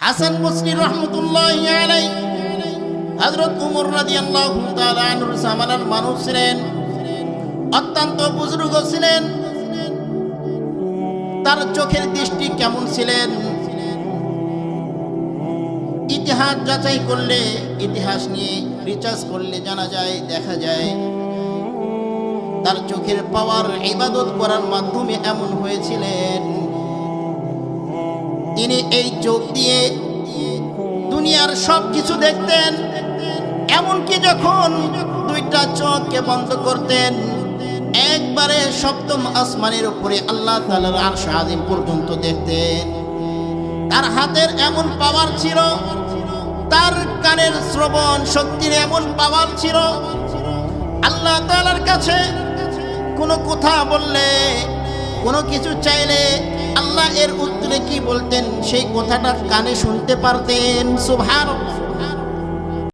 হাসান বসরি রহমতুল্লাহি আলাইহি হযরত উমর রাদিয়াল্লাহু তাআলা আনহুর জামানার মানুষ ছিলেন, অত্যন্ত বুজুর্গ ছিলেন। তার চোখের দৃষ্টি কেমন ছিলেন, ইতিহাস যাচাই করলে, ইতিহাস নিয়ে রিসার্চ করলে জানা যায়, দেখা যায় তার চোখের পাওয়ার ইবাদত করার মাধ্যমে এমন হয়েছিলেন, তিনি এই চোখ দিয়ে দুনিয়ার সব কিছু দেখতেন। এমনকি যখন দুইটা চোখকে বন্ধ করতেন, একবারে সপ্তম আসমানের উপরে আল্লাহ তাআলার আরশ আযীম পর্যন্ত দেখতেন। তার হাতের এমন পাওয়ার ছিল, তার কানের শ্রবণ শক্তির এমন পাওয়ার ছিল, আল্লাহ তাআলার কাছে কোনো কথা বললে, কোনো কিছু চাইলে আল্লাহ এর উত্তরে কি বলতেন সেই কথাটা কানে শুনতে পারতেন। সুবহানাল্লাহ।